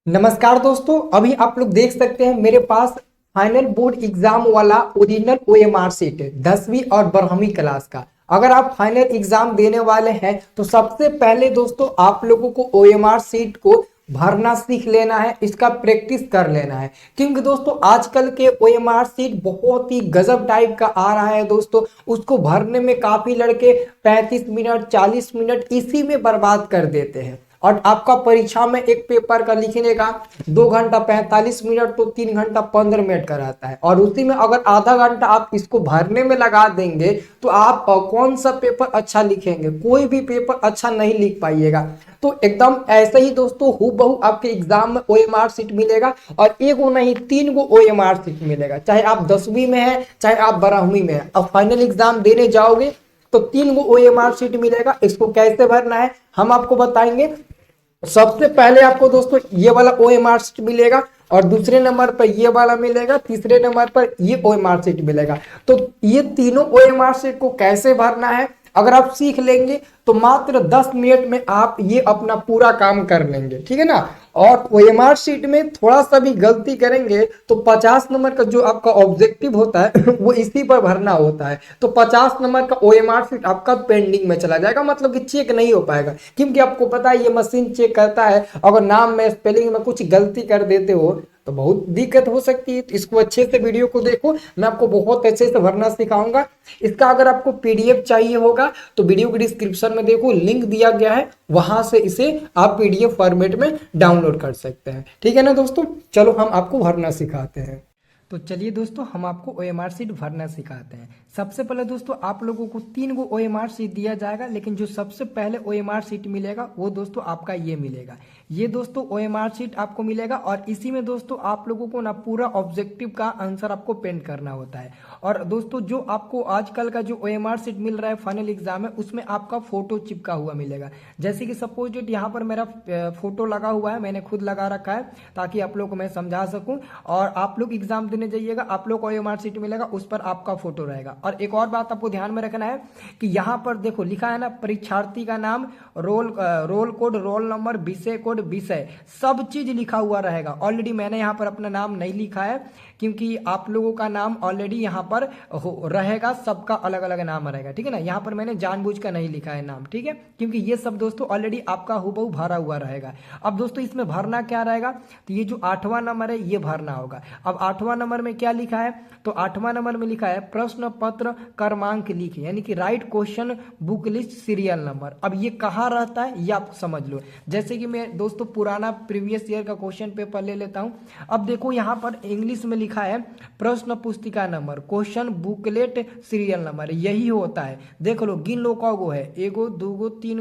नमस्कार दोस्तों, अभी आप लोग देख सकते हैं मेरे पास फाइनल बोर्ड एग्जाम वाला ओरिजिनल ओएमआर शीट है 10वीं और 12वीं क्लास का। अगर आप फाइनल एग्जाम देने वाले हैं तो सबसे पहले दोस्तों आप लोगों को ओएमआर शीट को भरना सीख लेना है, इसका प्रैक्टिस कर लेना है। क्योंकि दोस्तों आजकल के ओएमआर शीट बहुत ही गजब टाइप का आ रहा है दोस्तों, उसको भरने में काफी लड़के 35 मिनट 40 मिनट इसी में बर्बाद कर देते हैं। और आपका परीक्षा में एक पेपर का लिखने का 2 घंटा 45 मिनट तो 3 घंटा 15 मिनट का रहता है, और उसी में अगर आधा घंटा आप इसको भरने में लगा देंगे तो आप कौन सा पेपर अच्छा लिखेंगे? कोई भी पेपर अच्छा नहीं लिख पाइएगा। तो एकदम ऐसे ही दोस्तों हूबहू आपके एग्जाम में ओएमआर शीट मिलेगा, और एक वो नहीं 3 गो ओएमआर शीट मिलेगा। चाहे आप 10वीं में है चाहे आप 12वीं में है, अब फाइनल एग्जाम देने जाओगे तो 3 गो ओएमआर शीट मिलेगा। इसको कैसे भरना है हम आपको बताएंगे। सबसे पहले आपको दोस्तों ये वाला ओएमआर शीट मिलेगा, और दूसरे नंबर पर ये वाला मिलेगा, तीसरे नंबर पर ये ओएमआर शीट मिलेगा। तो ये तीनों ओएमआर शीट को कैसे भरना है अगर आप सीख लेंगे तो मात्र 10 मिनट में आप ये अपना पूरा काम कर लेंगे, ठीक है ना। और ओएमआर शीट में थोड़ा सा भी गलती करेंगे तो 50 नंबर का जो आपका ऑब्जेक्टिव होता है वो इसी पर भरना होता है। तो 50 नंबर का ओएमआर शीट आपका पेंडिंग में चला जाएगा, मतलब कि चेक नहीं हो पाएगा। क्योंकि आपको पता है ये मशीन चेक करता है, अगर नाम में स्पेलिंग में कुछ गलती कर देते हो तो बहुत दिक्कत हो सकती है। तो इसको अच्छे से वीडियो को देखो, मैं आपको बहुत अच्छे से भरना सिखाऊंगा। इसका अगर आपको पीडीएफ चाहिए होगा तो वीडियो के डिस्क्रिप्शन में देखो लिंक दिया गया है, वहां से इसे आप पीडीएफ फॉर्मेट में डाउनलोड कर सकते हैं, ठीक है ना दोस्तों। चलो हम आपको भरना सिखाते हैं। तो चलिए दोस्तों हम आपको ओएमआर शीट भरना सिखाते हैं। सबसे पहले दोस्तों आप लोगों को 3 गो ओएमआर शीट दिया जाएगा, लेकिन जो सबसे पहले ओएमआर शीट मिलेगा वो दोस्तों आपका ये मिलेगा। ये दोस्तों ओएमआर शीट आपको मिलेगा, और इसी में दोस्तों आप लोगों को ना पूरा ऑब्जेक्टिव का आंसर आपको पेंट करना होता है। और दोस्तों जो आपको आजकल का जो ओएमआर शीट मिल रहा है फाइनल एग्जाम में, उसमें आपका फोटो चिपका हुआ मिलेगा। जैसे कि सपोज डेट यहाँ पर मेरा फोटो लगा हुआ है, मैंने खुद लगा रखा है ताकि आप लोग को मैं समझा सकूं। और आप लोग एग्जाम देने जाइएगा, आप लोग को ओएमआर शीट मिलेगा, उस पर आपका फोटो रहेगा। और एक और बात आपको ध्यान में रखना है कि यहाँ पर देखो लिखा है ना, परीक्षार्थी का नाम, रोल कोड, रोल नंबर, विषय कोड, विषय, सब चीज लिखा हुआ रहेगा। ऑलरेडी मैंने यहाँ पर अपना नाम नहीं लिखा है, क्योंकि आप लोगों का नाम ऑलरेडी यहाँ पर रहेगा, सबका अलग अलग नाम रहेगा, ठीक है ना। यहाँ पर मैंने जानबूझ कर नहीं लिखा है नाम, ठीक है, क्योंकि ये सब दोस्तों ऑलरेडी आपका हुबहू भरा हुआ रहेगा। अब दोस्तों इसमें भरना क्या रहेगा, तो ये जो 8वां नंबर है ये भरना होगा। अब 8वां नंबर में क्या लिखा है, तो 8वां नंबर में लिखा है प्रश्न पत्र क्रमांक लिखे, यानी कि right question book list serial number. अब ये कहाँ रहता है ये आप समझ लो। जैसे कि मैं दोस्तों पुराना प्रीवियस ईयर का क्वेश्चन पेपर ले लेता हूँ। अब देखो यहाँ पर इंग्लिश में लिखा है प्रश्न पुस्तिका number, question booklet serial number, यही होता है। देख लो, गिन लो कौ गो है, 1 2 3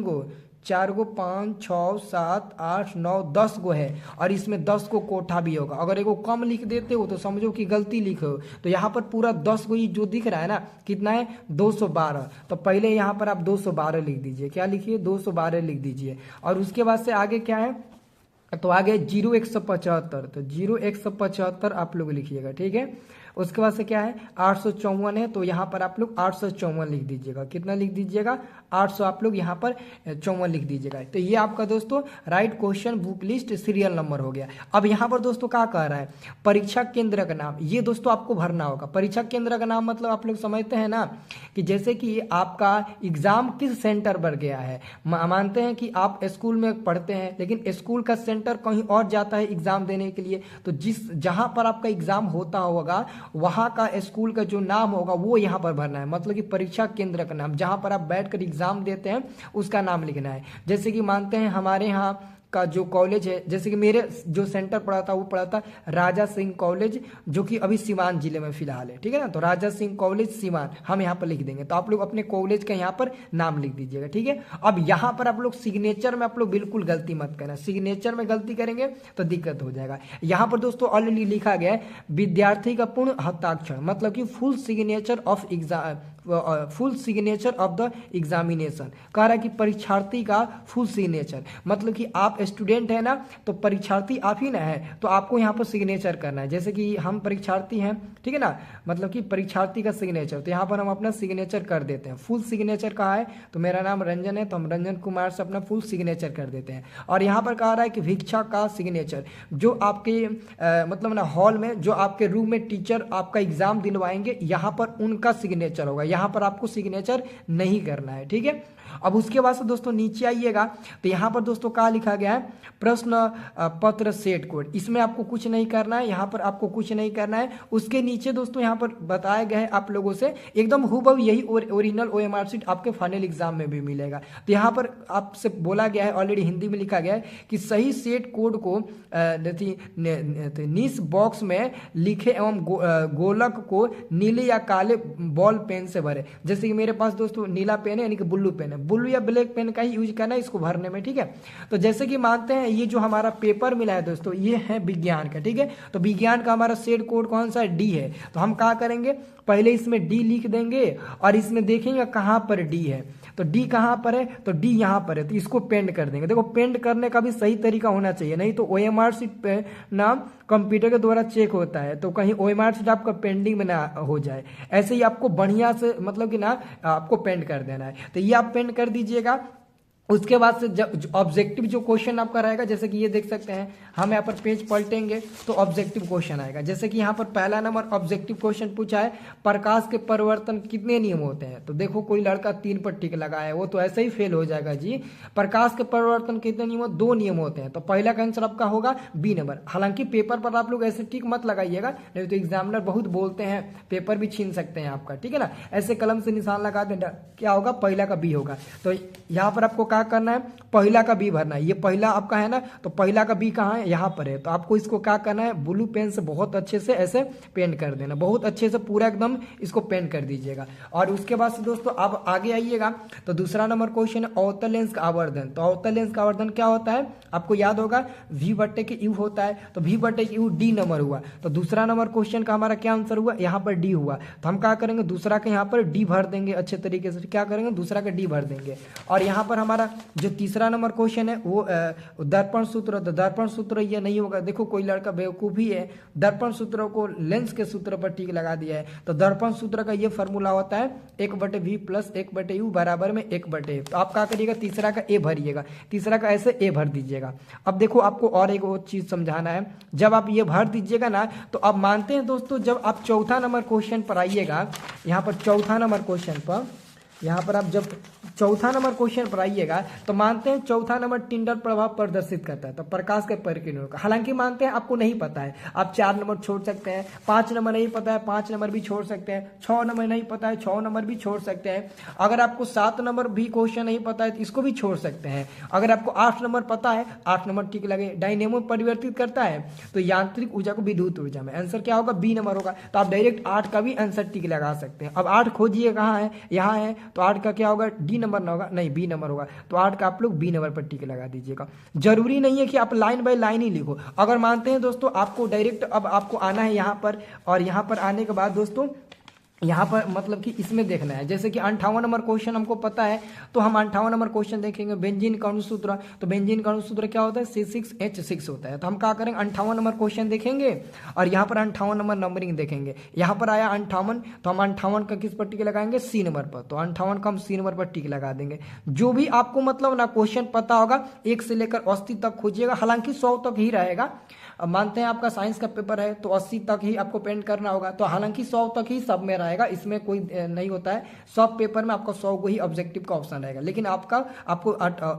4 5 6 7 8 9 10 गो है, और इसमें 10 को कोठा भी होगा। अगर एगो कम लिख देते हो तो समझो कि गलती लिखे हो। तो यहाँ पर पूरा 10 गो, ये जो दिख रहा है ना कितना है 212। तो पहले यहाँ पर आप 212 लिख दीजिए, क्या लिखिए 212 लिख दीजिए। और उसके बाद से आगे क्या है, तो आगे 0175, तो 0175 आप लोग लिखिएगा, ठीक है। उसके बाद से क्या है 854 है, तो यहाँ पर आप लोग 854 लिख दीजिएगा। कितना लिख दीजिएगा 800, आप लोग यहाँ पर 54 लिख दीजिएगा। तो ये आपका दोस्तों right question book list serial number हो गया। अब यहाँ पर दोस्तों क्या कह रहा है, परीक्षा केंद्र का नाम, ये दोस्तों आपको भरना होगा। परीक्षा केंद्र का नाम मतलब आप लोग समझते हैं ना, कि जैसे कि आपका एग्जाम किस सेंटर पर गया है। मानते हैं कि आप स्कूल में पढ़ते हैं, लेकिन स्कूल का सेंटर कहीं और जाता है एग्जाम देने के लिए, तो जहां पर आपका एग्जाम होता होगा वहां का स्कूल का जो नाम होगा वो यहाँ पर भरना है। मतलब कि परीक्षा केंद्र का नाम, जहां पर आप बैठकर एग्जाम देते हैं उसका नाम लिखना है। जैसे कि मानते हैं हमारे यहाँ का जो कॉलेज है, जैसे कि मेरे जो सेंटर पड़ा था वो पड़ा था राजा सिंह कॉलेज, जो कि अभी सीवान जिले में फिलहाल है, ठीक है ना। तो राजा सिंह कॉलेज सीवान हम यहाँ पर लिख देंगे। तो आप लोग अपने कॉलेज का यहाँ पर नाम लिख दीजिएगा, ठीक है। अब यहाँ पर आप लोग सिग्नेचर में आप लोग बिल्कुल गलती मत करना, सिग्नेचर में गलती करेंगे तो दिक्कत हो जाएगा। यहाँ पर दोस्तों ऑलरेडी लिखा गया है विद्यार्थी का पूर्ण हस्ताक्षर, मतलब कि full signature of exam, full signature of the examination. कह रहा है कि परीक्षार्थी का फुल सिग्नेचर, मतलब कि आप स्टूडेंट है ना, तो परीक्षार्थी आप ही ना है, तो आपको यहाँ पर सिग्नेचर करना है। जैसे कि हम परीक्षार्थी हैं ठीक है ना, मतलब कि परीक्षार्थी का सिग्नेचर। तो यहाँ पर हम अपना सिग्नेचर कर देते हैं। फुल सिग्नेचर कहा है तो मेरा नाम रंजन है, तो हम रंजन कुमार से अपना फुल सिग्नेचर कर देते हैं। और यहाँ पर कह रहा है कि भिक्षा का सिग्नेचर, जो आपके मतलब ना हॉल में जो आपके रूम में टीचर आपका एग्जाम दिलवाएंगे, यहाँ पर उनका सिग्नेचर होगा, यहाँ पर आपको सिग्नेचर नहीं करना है, ठीक है। अब उसके बाद से दोस्तों नीचे आइएगा तो यहाँ पर दोस्तों क्या लिखा गया है, प्रश्न पत्र सेट कोड। इसमें आपको कुछ नहीं करना है, यहाँ पर आपको कुछ नहीं करना है। उसके नीचे दोस्तों यहाँ पर बताया गया है आप लोगों से एकदम हूबहू यही ओरिजिनल OMR शीट आपके फाइनल एग्जाम में भी मिलेगा। तो यहाँ पर आपसे बोला गया है, ऑलरेडी हिंदी में लिखा गया है कि सही सेट कोड को नीस बॉक्स में लिखे एवं गोलक को नीले या काले बॉल पेन से भरे। जैसे कि मेरे पास दोस्तों नीला पेन है, यानी कि ब्लू पेन है, ब्लू या ब्लैक पेन का ही यूज करना है इसको भरने में, ठीक है। तो जैसे कि मानते हैं ये जो हमारा पेपर मिला है दोस्तों, ये है विज्ञान का, ठीक है। तो विज्ञान का हमारा सेट कोड कौन सा है, डी है। तो हम क्या करेंगे, पहले इसमें डी लिख देंगे और इसमें देखेंगे कहां पर डी है। तो डी कहां पर है, तो डी यहां पर है, तो इसको पेंड कर देंगे। देखो पेंड करने का भी सही तरीका होना चाहिए, नहीं तो OMR शीट पे नाम कंप्यूटर के द्वारा चेक होता है, तो कहीं OMR शीट आपका पेंडिंग में ना हो जाए। ऐसे ही आपको बढ़िया से मतलब कि ना आपको पेंड कर देना है। तो ये आप पेंड कर दीजिएगा। उसके बाद से जब ऑब्जेक्टिव जो क्वेश्चन आपका रहेगा, जैसे कि ये देख सकते हैं, हम यहाँ पर पेज पलटेंगे तो ऑब्जेक्टिव क्वेश्चन आएगा। जैसे कि यहाँ पर पहला नंबर ऑब्जेक्टिव क्वेश्चन पूछा है, प्रकाश के परिवर्तन कितने नियम होते हैं। तो देखो कोई लड़का 3 पर टिक लगाया है, वो तो ऐसे ही फेल हो जाएगा जी। प्रकाश के परिवर्तन कितने नियम, 2 नियम होते हैं। तो पहला का आंसर आपका होगा बी नंबर। हालांकि पेपर पर आप लोग ऐसे टिक मत लगाइएगा, नहीं तो एग्जामिनर बहुत बोलते हैं, पेपर भी छीन सकते हैं आपका, ठीक है ना। ऐसे कलम से निशान लगा दें, क्या होगा, पहला का बी होगा। तो यहाँ पर आपको क्या करना है, पहला का बी भरना है। ये पहला आपका है ना, तो पहला का बी कहाँ है, यहाँ पर है। तो आपको इसको क्या करना है, ब्लू पेन से बहुत अच्छे से ऐसे पेंट कर देना, बहुत अच्छे से पूरा एकदम इसको पेंट कर दीजिएगा। और उसके बाद से दोस्तों आप आगे आइएगा तो दूसरा नंबर क्वेश्चन है अवतल लेंस का आवर्धन। तो अवतल लेंस का आवर्धन क्या होता है, आपको याद होगा V/U होता है। तो V/U डी नंबर हुआ। तो दूसरा नंबर क्वेश्चन का हमारा क्या आंसर हुआ, यहाँ पर डी हुआ। तो हम क्या करेंगे, दूसरा का यहाँ पर डी भर देंगे अच्छे तरीके से। क्या करेंगे, दूसरा का डी भर देंगे। और यहाँ पर हमारा जो तीसरा नंबर क्वेश्चन है वो दर्पण सूत्र। तो दर्पण सूत्र ये नहीं होगा, देखो कोई लड़का बेवकूफ ही है, दर्पण सूत्र को लेंस के सूत्र पर टिक लगा दिया है। तो दर्पण सूत्र का ये फॉर्मूला होता है 1/V + 1/U बराबर में 1/A। तो आप क्या करिएगा, तीसरा का ए भरिएगा, तीसरा का ऐसे ए भर दीजिएगा। अब देखो आपको और एक और चीज समझाना है, जब आप ये भर दीजिएगा ना, तो अब मानते हैं दोस्तों जब आप चौथा नंबर क्वेश्चन पर आइएगा, यहाँ पर चौथा नंबर क्वेश्चन पर, यहाँ पर आप जब चौथा नंबर क्वेश्चन पर आइएगा तो मानते हैं चौथा नंबर टिंडल प्रभाव प्रदर्शित करता है, तो प्रकाश के परिकिरणों का। हालांकि मानते हैं आपको नहीं पता है, आप 4 नंबर छोड़ सकते हैं, 5 नंबर नहीं पता है 5 नंबर भी छोड़ सकते हैं, 6 नंबर नहीं पता है 6 नंबर भी छोड़ सकते हैं। अगर आपको 7 नंबर भी क्वेश्चन नहीं पता है तो इसको भी छोड़ सकते हैं। अगर आपको 8 नंबर पता है, 8 नंबर टिक लगे। डायनेमो परिवर्तित करता है तो यांत्रिक ऊर्जा को विद्युत ऊर्जा में, आंसर क्या होगा, बी नंबर होगा। तो आप डायरेक्ट 8 का भी आंसर टिक लगा सकते हैं। अब 8 खोजिए कहाँ है, यहाँ है, तो 8 का क्या होगा, डी नंबर ना होगा, नहीं बी नंबर होगा। तो 8 का आप लोग बी नंबर पर टिक लगा दीजिएगा। जरूरी नहीं है कि आप लाइन बाय लाइन ही लिखो। अगर मानते हैं दोस्तों आपको डायरेक्ट अब आपको आना है यहाँ पर, और यहाँ पर आने के बाद दोस्तों यहाँ पर मतलब कि इसमें देखना है, जैसे कि 58 नंबर क्वेश्चन हमको पता है, तो हम 58 नंबर क्वेश्चन देखेंगे, बेंजीन का अणु सूत्र। तो बेंजीन का अणु सूत्र क्या होता है, C6H6 होता है। तो हम क्या करेंगे, 58 नंबर क्वेश्चन देखेंगे और यहाँ पर 58 नंबर नंबरिंग देखेंगे। यहाँ पर आया 58, तो हम 58 का किस पर टिक लगाएंगे, सी नंबर पर। तो 58 का हम सी नंबर पर टिक लगा देंगे। जो भी आपको मतलब ना क्वेश्चन पता होगा 1 से लेकर 80 तक खोजिएगा, हालांकि 100 तक ही रहेगा। अब मानते हैं आपका साइंस का पेपर है तो 80 तक ही आपको पेंट करना होगा, तो हालांकि 100 तक ही सब में रहेगा, इसमें कोई नहीं होता है। सब पेपर में आपका 100 को ही ऑब्जेक्टिव का ऑप्शन रहेगा, लेकिन आपको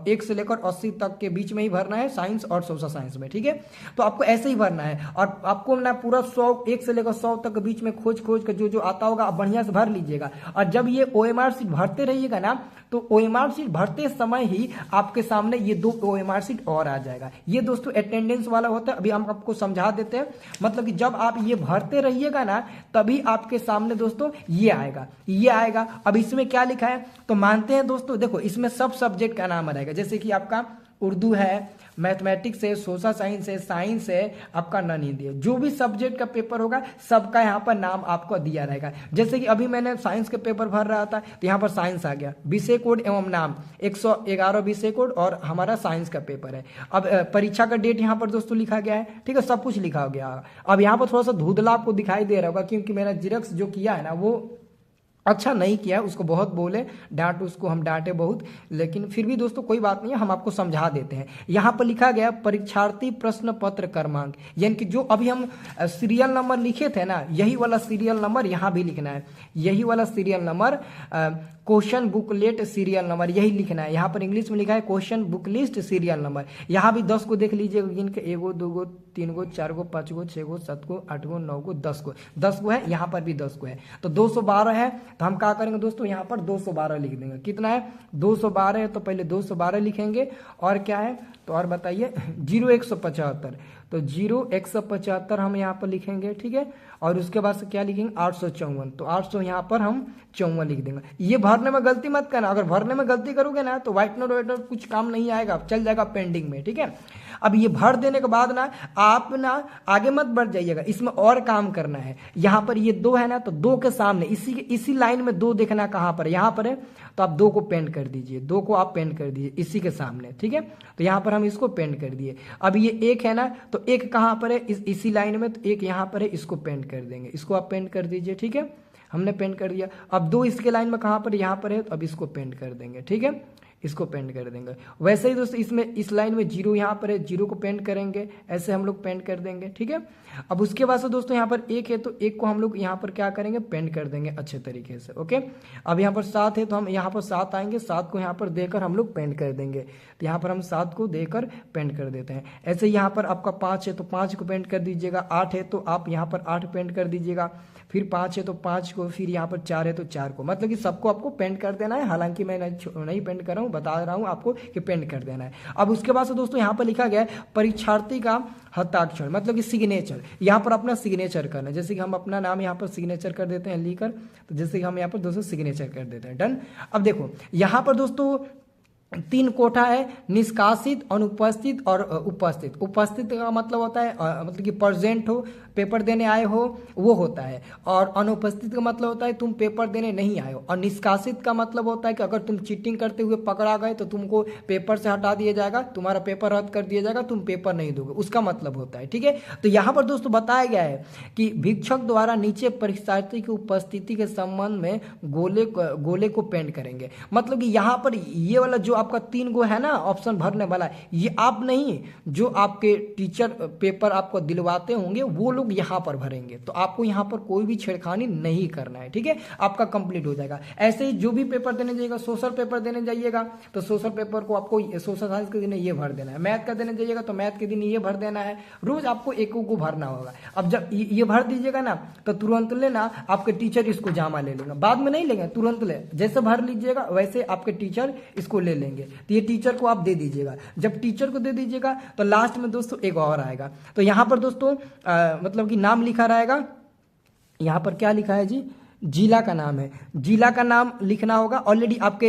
1 से लेकर 80 तक के बीच में ही भरना है साइंस और सोशल साइंस में, ठीक है। तो आपको ऐसे ही भरना है और आपको ना पूरा 1 से लेकर 100 तक के बीच में खोज कर जो आता होगा आप बढ़िया से भर लीजिएगा। और जब ये OMR शीट भरते रहिएगा ना, तो OMR शीट भरते समय ही आपके सामने ये 2 OMR शीट और आ जाएगा। ये दोस्तों अटेंडेंस वाला होता है, अभी हम आपको समझा देते हैं। मतलब कि जब आप ये भरते रहिएगा ना, तभी आपके सामने दोस्तों ये आएगा। अब इसमें क्या लिखा है, तो मानते हैं दोस्तों, देखो इसमें सब सब्जेक्ट का नाम रहेगा। जैसे कि आपका उर्दू है, मैथमेटिक्स है, सोशल साइंस है, आपका नॉन हिंदी है। जो भी सब्जेक्ट का पेपर होगा सबका यहाँ पर नाम आपको दिया रहेगा। जैसे कि अभी मैंने साइंस के पेपर भर रहा था तो यहाँ पर साइंस आ गया, विषय कोड एवं नाम 111 विषय कोड और हमारा साइंस का पेपर है। अब परीक्षा का डेट यहाँ पर दोस्तों लिखा गया है, ठीक है, सब कुछ लिखा गया। अब यहाँ पर थोड़ा सा धुंधला आपको दिखाई दे रहा होगा क्योंकि मैंने जिरक्स जो किया है ना वो अच्छा नहीं किया, उसको बहुत बोले डांट, उसको हम डांटे बहुत, लेकिन फिर भी दोस्तों कोई बात नहीं है, हम आपको समझा देते हैं। यहाँ पर लिखा गया परीक्षार्थी प्रश्न पत्र क्रमांक, यानी कि जो अभी हम सीरियल नंबर लिखे थे ना, यही वाला सीरियल नंबर यहाँ भी लिखना है, यही वाला serial number question booklet serial number यही लिखना है। यहाँ पर इंग्लिश में लिखा है question book list serial number. यहाँ भी 10 को देख लीजिए, इनके 1 2 3 4 5 6 7 8 9 10 को है, यहाँ पर भी 10 को है, तो 212 है। तो हम क्या करेंगे दोस्तों, यहाँ पर 212 लिख देंगे। कितना है 212 है, तो पहले 212 लिखेंगे और क्या है तो और बताइए 0175, तो 0175 हम यहाँ पर लिखेंगे, ठीक है। और उसके बाद से क्या लिखेंगे 854, तो 800 यहाँ पर हम 54 लिख देंगे। ये भरने में गलती मत करना, अगर भरने में गलती करोगे ना तो व्हाइट नोट कुछ काम नहीं आएगा, चल जाएगा पेंडिंग में, ठीक है। अब ये भर देने के बाद ना आप ना आगे मत बढ़ जाइएगा, इसमें और काम करना है। यहाँ पर ये 2 है ना, तो 2 के सामने इसी लाइन में 2 देखना कहाँ पर है, यहाँ पर है, तो आप 2 को पेंट कर दीजिए, 2 को आप पेंट कर दीजिए इसी के सामने, ठीक है। तो यहाँ पर हम इसको पेंट कर दिए। अब ये 1 है ना, तो 1 कहाँ पर है इसी लाइन में, तो 1 यहाँ पर है, इसको पेंट कर देंगे, इसको आप पेंट कर दीजिए, ठीक है। हमने पेंट कर दिया। अब 2 इसके लाइन में कहाँ पर यहाँ पर है, तो अब इसको पेंट कर देंगे, ठीक है, इसको पेंट कर देंगे। वैसे ही दोस्तों इसमें इस लाइन में 0 यहाँ पर है, 0 को पेंट करेंगे, ऐसे हम लोग पेंट कर देंगे, ठीक है। अब उसके बाद से दोस्तों यहाँ पर 1 है, तो 1 को हम लोग यहाँ पर क्या करेंगे पेंट कर देंगे अच्छे तरीके से, ओके। अब यहाँ पर 7 है, तो हम यहाँ पर 7 आएंगे, 7 को यहाँ पर देकर हम लोग पेंट कर देंगे, तो यहाँ पर हम 7 को देकर पेंट कर देते हैं। ऐसे यहाँ पर आपका 5 है, तो 5 को पेंट कर दीजिएगा। 8 है, तो आप यहाँ पर 8 पेंट कर दीजिएगा। फिर 5 है, तो 5 को, फिर यहाँ पर 4 है, तो 4 को, मतलब कि सबको आपको पेंट कर देना है। हालांकि मैं नहीं पेंट कर रहा हूँ, बता रहा हूँ आपको कि पेंट कर देना है। अब उसके बाद से दोस्तों यहाँ पर लिखा गया है परीक्षार्थी का हस्ताक्षर, मतलब कि सिग्नेचर। यहाँ पर अपना सिग्नेचर करना है, जैसे कि हम अपना नाम यहाँ पर सिग्नेचर कर देते हैं लिखकर, तो जैसे कि हम यहाँ पर दोस्तों सिग्नेचर कर देते हैं, डन। अब देखो यहाँ पर दोस्तों 3 कोठा है, निष्कासित, अनुपस्थित और उपस्थित। उपस्थित का मतलब होता है मतलब कि प्रेजेंट हो, पेपर देने आए हो, वो होता है। और अनुपस्थित का मतलब होता है तुम पेपर देने नहीं आए हो। और निष्कासित का मतलब होता है कि अगर तुम चीटिंग करते हुए पकड़ा गए तो तुमको पेपर से हटा दिया जाएगा, तुम्हारा पेपर रद्द कर दिया जाएगा, तुम पेपर नहीं दोगे, उसका मतलब होता है, ठीक है। तो यहाँ पर दोस्तों बताया गया है कि भिक्षक द्वारा नीचे परीक्षार्थी की उपस्थिति के संबंध में गोले को पेंट करेंगे। मतलब कि यहाँ पर ये वाला जो आपका 3 गो है ना ऑप्शन भरने वाला, ये आप नहीं, जो आपके टीचर पेपर आपको दिलवाते होंगे वो लोग यहाँ पर भरेंगे। तो आपको यहाँ पर कोई भी छेड़खानी नहीं करना है, ठीक है, आपका कंप्लीट हो जाएगा। ऐसे ही जो भी पेपर देने जाइएगा, सोशल पेपर देने जाइएगा तो सोशल पेपर को आपको सोशल साइंस के दिन ये भर देना है, मैथ का देने जाइएगा तो मैथ के दिन ये भर देना है। रोज आपको एक को भरना होगा। अब जब ये भर दीजिएगा ना तो तुरंत लेना आपके टीचर इसको जमा ले लेंगे, बाद में नहीं लेंगे, तुरंत ले, जैसे भर लीजिएगा वैसे आपके टीचर इसको ले लेंगे। तो ये टीचर को आप दे दीजिएगा। जब टीचर को दे दीजिएगा तो लास्ट में दोस्तों एक और आएगा, तो यहाँ पर दोस्तों मतलब कि नाम लिखा रहेगा। यहाँ पर क्या लिखा है जी, जिला का नाम है, जिला का नाम लिखना होगा। ऑलरेडी आपके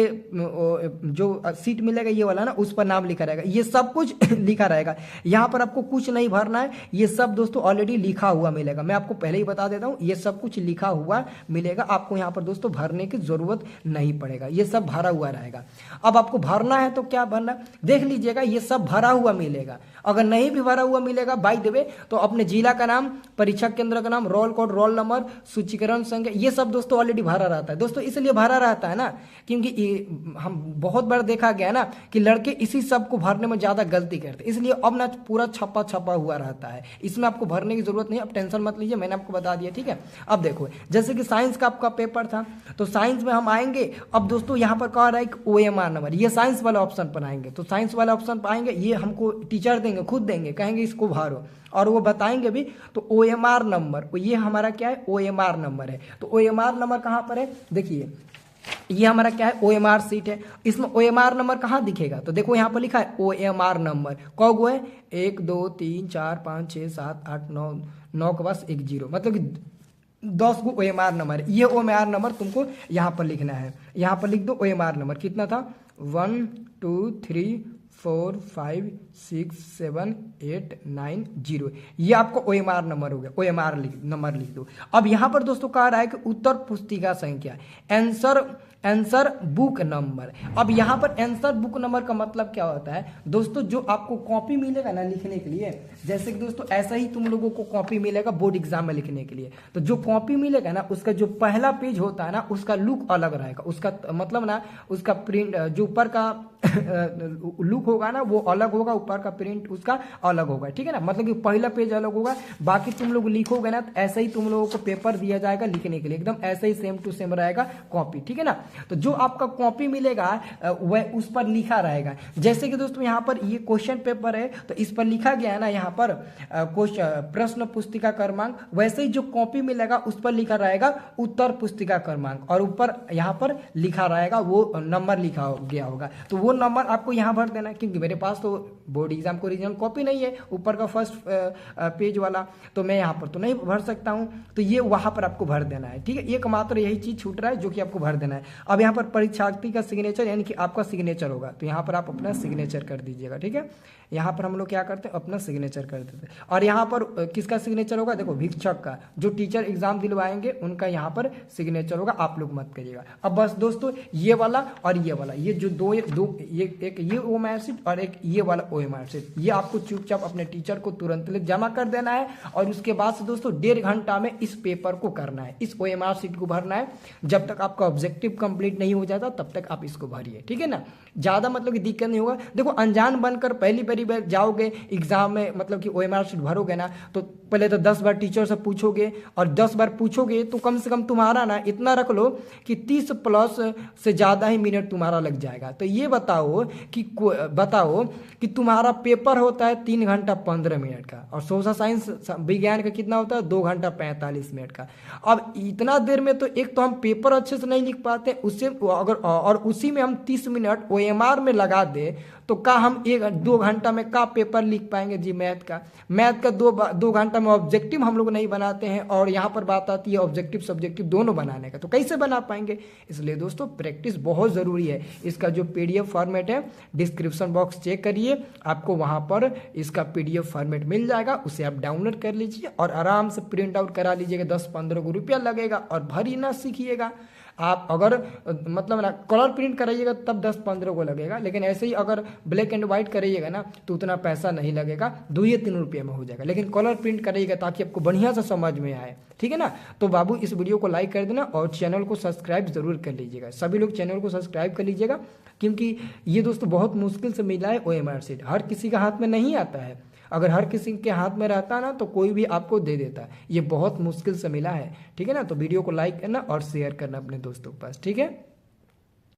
जो सीट मिलेगा ये वाला ना, उस पर नाम लिखा रहेगा, ये सब कुछ लिखा रहेगा। यहाँ पर आपको कुछ नहीं भरना है, ये सब दोस्तों ऑलरेडी लिखा हुआ मिलेगा। मैं आपको पहले ही बता देता हूँ, ये सब कुछ लिखा हुआ मिलेगा, आपको यहाँ पर दोस्तों भरने की जरूरत नहीं पड़ेगा, ये सब भरा हुआ रहेगा। अब आपको भरना है तो क्या भरना, देख लीजिएगा, ये सब भरा हुआ मिलेगा। अगर नहीं भी भरा हुआ मिलेगा बाय द वे, तो अपने जिला का नाम, परीक्षा केंद्र का नाम, रोल कोड, रोल नंबर, सूचीकरण संख्या, ये सब दोस्तों ऑलरेडी भरा रहता है। दोस्तों इसलिए भरा रहता है ना क्योंकि हम बहुत बार देखा गया ना कि लड़के इसी सब को भरने में ज्यादा गलती करते हैं, इसलिए अब ना पूरा छपा हुआ रहता है, इसमें आपको भरने की जरूरत नहीं। अब टेंशन मत लीजिए, मैंने आपको बता दिया, ठीक है। अब देखो जैसे कि साइंस का आपका पेपर था, तो साइंस में हम आएंगे। अब दोस्तों यहाँ पर कह रहा है कि OMR नंबर, ये साइंस वाला ऑप्शन पर आएंगे, तो साइंस वाला ऑप्शन पर आएंगे, ये हमको टीचर देंगे, खुद देंगे, कहेंगे इसको भरो, और वो बताएंगे भी। तो OMR नंबर, ये हमारा क्या है, OMR नंबर है। तो OMR नंबर कहाँ पर है, देखिए ये हमारा क्या है, OMR सीट है। इसमें OMR नंबर कहाँ दिखेगा, तो देखो यहाँ पर लिखा है OMR नंबर, कौ गो है, 1 2 3 4 5 6 7 8 9 के पास 1 0, मतलब कि 10 गो OMR नंबर है। ये OMR नंबर तुमको यहाँ पर लिखना है, यहाँ पर लिख दो OMR नंबर, कितना था, 1 2 3 456789 ये आपका OMR नंबर हो गया। OMR नंबर लिख दो। अब यहाँ पर दोस्तों कह रहा है कि उत्तर पुस्तिका संख्या, आंसर बुक नंबर। अब यहाँ पर आंसर बुक नंबर का मतलब क्या होता है दोस्तों, जो आपको कॉपी मिलेगा ना लिखने के लिए, जैसे कि दोस्तों ऐसा ही तुम लोगों को कॉपी मिलेगा बोर्ड एग्जाम में लिखने के लिए, तो जो कॉपी मिलेगा ना उसका जो पहला पेज होता है ना उसका लुक अलग रहेगा, उसका मतलब ना उसका प्रिंट जो ऊपर का लुक होगा ना वो अलग होगा, ऊपर का प्रिंट उसका अलग होगा, ठीक है ना। मतलब कि पहला पेज अलग होगा, बाकी तुम लोग लिखोगे ना तो ऐसा ही तुम लोगों को पेपर दिया जाएगा लिखने के लिए, एकदम ऐसा ही सेम टू सेम रहेगा कॉपी, ठीक है ना। तो जो आपका कॉपी मिलेगा वह उस पर लिखा रहेगा। जैसे कि दोस्तों यहाँ पर ये क्वेश्चन पेपर है तो इस पर लिखा गया है ना यहाँ पर प्रश्न पुस्तिका क्रमांक, वैसे ही जो कॉपी मिलेगा उस पर लिखा रहेगा उत्तर पुस्तिका क्रमांक, और ऊपर यहाँ पर लिखा रहेगा वो नंबर लिखा गया होगा। तो वो नंबर आपको यहाँ भर देना है, क्योंकि मेरे पास तो बोर्ड एग्जाम को ओरिजिनल कॉपी नहीं है ऊपर का फर्स्ट पेज वाला, तो मैं यहाँ पर तो नहीं भर सकता हूँ, तो ये वहाँ पर आपको भर देना है, ठीक है। एकमात्र यही चीज छूट रहा है जो कि आपको भर देना है। अब यहाँ पर परीक्षार्थी का सिग्नेचर यानी कि आपका सिग्नेचर होगा, तो यहाँ पर आप अपना सिग्नेचर कर दीजिएगा, ठीक है। यहाँ पर हम लोग क्या करते हैं अपना सिग्नेचर कर देते हैं। और यहाँ पर किसका सिग्नेचर होगा, देखो भिक्षक का, जो टीचर एग्जाम दिलवाएंगे उनका यहाँ पर सिग्नेचर होगा, आप लोग मत करिएगा। अब बस दोस्तों ये वाला और ये वाला, ये जो दो ये एक ये OMR शीट और एक ये वाला OMR शीट, ये आपको चुपचाप अपने टीचर को तुरंत जमा कर देना है। और उसके बाद से दोस्तों 1.5 घंटा में इस पेपर को करना है, इस OMR शीट को भरना है। जब तक आपका ऑब्जेक्टिव कंप्लीट नहीं हो जाता तब तक आप इसको भरिए, ठीक है ना। ज्यादा मतलब कि दिक्कत नहीं होगा। देखो अनजान बनकर पहली बार जाओगे एग्जाम में, मतलब कि OMR शीट भरोगे ना, तो पहले तो 10 बार टीचर से पूछोगे, और 10 बार पूछोगे तो कम से कम तुम्हारा ना इतना रख लो कि 30 प्लस से ज्यादा ही मिनट तुम्हारा लग जाएगा। तो ये बताओ कि तुम्हारा पेपर होता है 3 घंटा 15 मिनट का, और सोशल साइंस विज्ञान का कितना होता है 2 घंटा 45 मिनट का। अब इतना देर में तो एक तो हम पेपर अच्छे से नहीं लिख पाते, उससे अगर और उसी में हम 30 मिनट OMR में लगा दे तो का हम 1-2 घंटा में का पेपर लिख पाएंगे जी। मैथ का 2 घंटा में ऑब्जेक्टिव हम लोग नहीं बनाते हैं, और यहाँ पर बात आती है ऑब्जेक्टिव सब्जेक्टिव दोनों बनाने का, तो कैसे बना पाएंगे। इसलिए दोस्तों प्रैक्टिस बहुत ज़रूरी है। इसका जो PDF फॉर्मेट है डिस्क्रिप्शन बॉक्स चेक करिए, आपको वहाँ पर इसका PDF फॉर्मेट मिल जाएगा, उसे आप डाउनलोड कर लीजिए और आराम से प्रिंट आउट करा लीजिएगा। 10-15 रुपया लगेगा और भरी ना सीखिएगा। आप अगर मतलब ना कलर प्रिंट कराइएगा तब 10-15 को लगेगा, लेकिन ऐसे ही अगर ब्लैक एंड व्हाइट कराइएगा ना तो उतना पैसा नहीं लगेगा, 2-3 रुपये में हो जाएगा। लेकिन कलर प्रिंट कराइएगा ताकि आपको बढ़िया से समझ में आए, ठीक है ना। तो बाबू इस वीडियो को लाइक कर देना और चैनल को सब्सक्राइब जरूर कर लीजिएगा। सभी लोग चैनल को सब्सक्राइब कर लीजिएगा, क्योंकि ये दोस्तों बहुत मुश्किल से मिला है OMR शीट, हर किसी का हाथ में नहीं आता है। अगर हर किसी के हाथ में रहता ना तो कोई भी आपको दे देता, ये बहुत मुश्किल से मिला है, ठीक है ना। तो वीडियो को लाइक करना और शेयर करना अपने दोस्तों के पास, ठीक है।